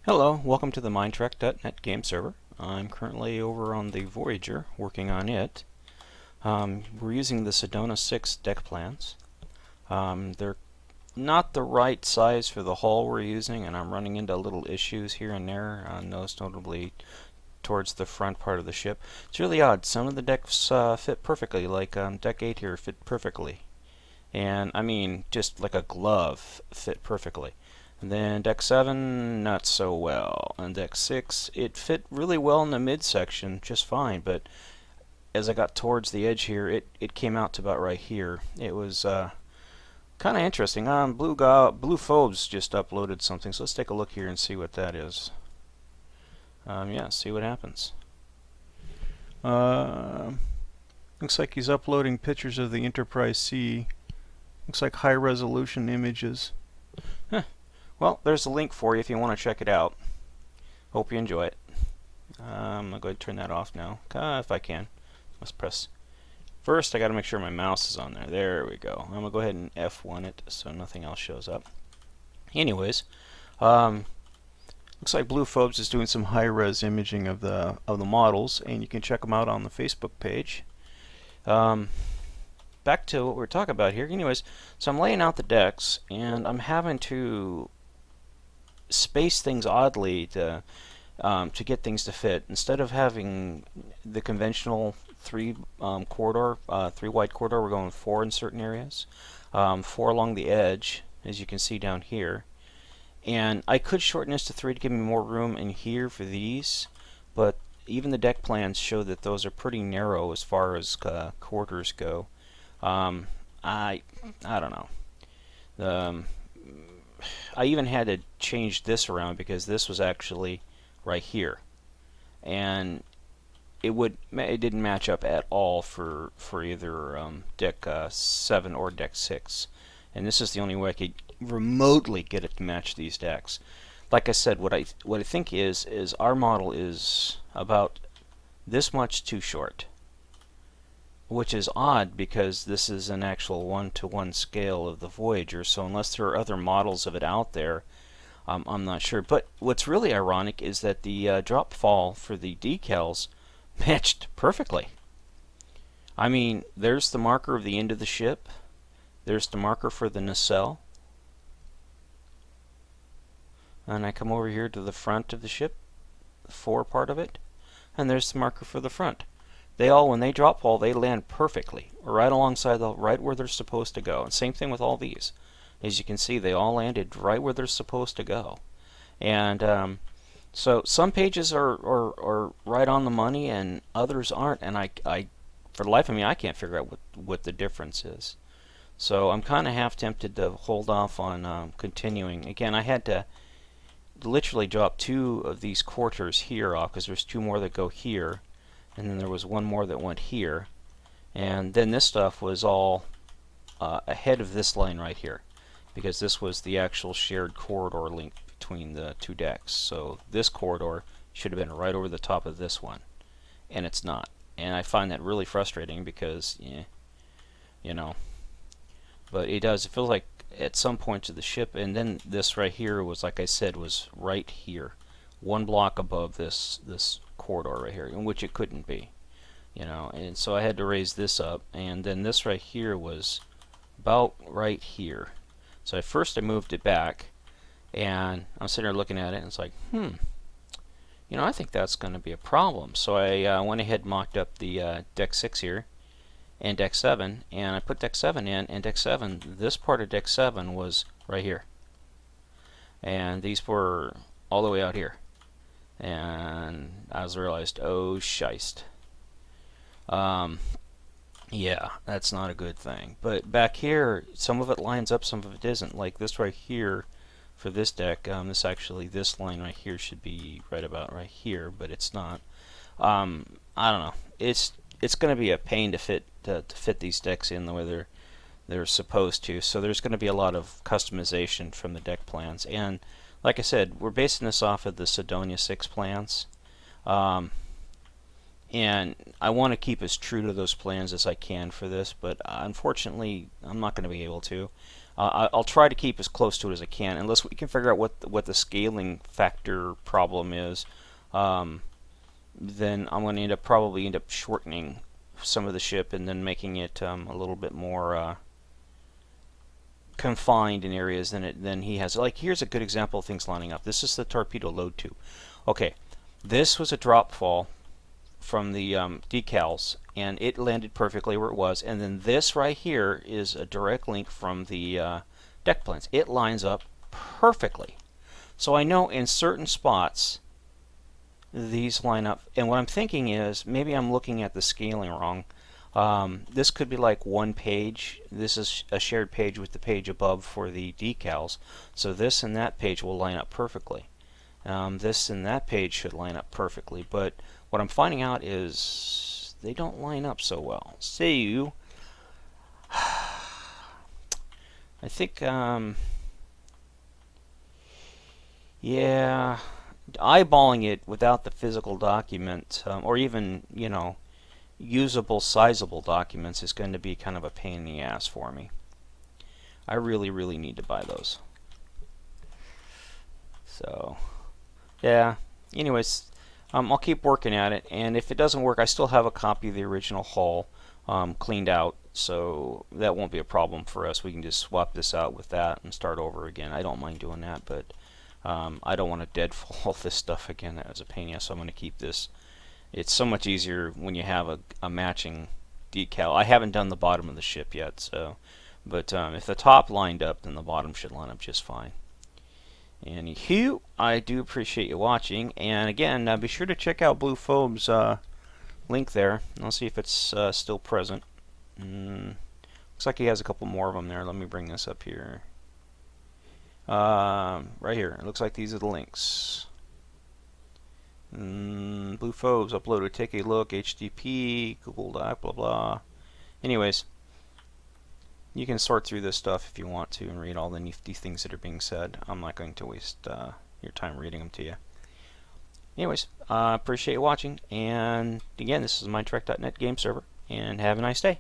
Hello, welcome to the MineTrek.net game server. I'm currently over on the Voyager working on it. We're using the Sedona 6 deck plans. They're not the right size for the hull we're using, and I'm running into little issues here and there, most notably towards the front part of the ship. It's really odd. Some of the decks fit perfectly, like deck 8 here fit perfectly. And I mean, just like a glove fit perfectly. And then deck 7, not so well. And deck 6, it fit really well in the midsection, just fine, but as I got towards the edge here, it came out to about right here. It was kind of interesting. Blue Phobes just uploaded something, so let's take a look here and see what that is. Yeah, see what happens. Looks like he's uploading pictures of the Enterprise C. Looks like high resolution images. Huh. Well, there's a link for you if you want to check it out. Hope you enjoy it. I'm going to go ahead and turn that off now, if I can. Let's press. First, I got to make sure my mouse is on there. There we go. I'm going to go ahead and F1 it so nothing else shows up. Anyways, looks like Blue Phobes is doing some high-res imaging of the models, and you can check them out on the Facebook page. Back to what we're talking about here. Anyways, so I'm laying out the decks, and I'm having to space things oddly to get things to fit. Instead of having the conventional three wide corridor, we're going 4 in certain areas, 4 along the edge, as you can see down here. And I could shorten this to 3 to give me more room in here for these, but even the deck plans show that those are pretty narrow as far as quarters go. I don't know. I even had to change this around because this was actually right here, and it didn't match up at all for either deck 7 or deck 6, and this is the only way I could remotely get it to match these decks. Like I said, what I think is our model is about this much too short, which is odd because this is an actual 1-to-1 scale of the Voyager, so unless there are other models of it out there, I'm not sure. But what's really ironic is that the drop fall for the decals matched perfectly. I mean, there's the marker of the end of the ship, there's the marker for the nacelle, and I come over here to the front of the ship, the fore part of it, and there's the marker for the front. They all, when they drop fall, they land perfectly, right alongside right where they're supposed to go. And same thing with all these. As you can see, they all landed right where they're supposed to go. And so some pages are right on the money, and others aren't. And I for the life of me, I can't figure out what the difference is. So I'm kind of half tempted to hold off on continuing. Again, I had to literally drop 2 of these quarters here off because there's 2 more that go here. And then there was 1 more that went here, and then this stuff was all ahead of this line right here, because this was the actual shared corridor link between the 2 decks. So this corridor should have been right over the top of this one, and it's not. And I find that really frustrating because, you know, but it does. It feels like at some points of the ship, and then this right here was, like I said, was right here, 1 block above this corridor right here, in which it couldn't be, and so I had to raise this up, and then this right here was about right here. So at first I moved it back, and I'm sitting there looking at it, and it's like, I think that's going to be a problem. So I went ahead and mocked up the deck 6 here and deck 7, and I put deck 7 in, and deck 7, this part of deck 7 was right here, and these were all the way out here. And I realized, oh shist. Yeah, that's not a good thing. But back here, some of it lines up, some of it isn't. Like this right here, for this deck, this line right here should be right about right here, but it's not. I don't know. It's going to be a pain to fit these decks in the way they're supposed to. So there's going to be a lot of customization from the deck plans. And like I said, we're basing this off of the Sedona 6 plans, and I want to keep as true to those plans as I can for this, but unfortunately I'm not going to be able to. I'll try to keep as close to it as I can, unless we can figure out what the scaling factor problem is. Then I'm going to probably end up shortening some of the ship and then making it a little bit more confined in areas than he has. Like, here's a good example of things lining up. This is the torpedo load tube. Okay, this was a drop fall from the decals, and it landed perfectly where it was. And then this right here is a direct link from the deck planes. It lines up perfectly. So I know in certain spots these line up. And what I'm thinking is maybe I'm looking at the scaling wrong. This could be like one page. This is a shared page with the page above for the decals. So this and that page will line up perfectly. This and that page should line up perfectly. But what I'm finding out is they don't line up so well. So I think, yeah, eyeballing it without the physical document, or even, you know, usable, sizable documents is going to be kind of a pain in the ass for me. I really, really need to buy those. So, yeah. Anyways, I'll keep working at it, and if it doesn't work, I still have a copy of the original hull cleaned out, so that won't be a problem for us. We can just swap this out with that and start over again. I don't mind doing that, but I don't want to deadfall this stuff again. That was a pain in the ass, so I'm going to keep this. It's so much easier when you have a matching decal. I haven't done the bottom of the ship yet, so, but if the top lined up, then the bottom should line up just fine. Anywho, I do appreciate you watching, and again, be sure to check out Blue Phobe's link there. I'll see if it's still present. Looks like he has a couple more of them there. Let me bring this up here. Right here. It looks like these are the links. Blue Phobe's uploaded. Take a look. HTTP, Google Doc, blah blah. Anyways, you can sort through this stuff if you want to and read all the nifty things that are being said. I'm not going to waste your time reading them to you. Anyways, appreciate you watching, and again, this is MineTrek.net game server, and have a nice day.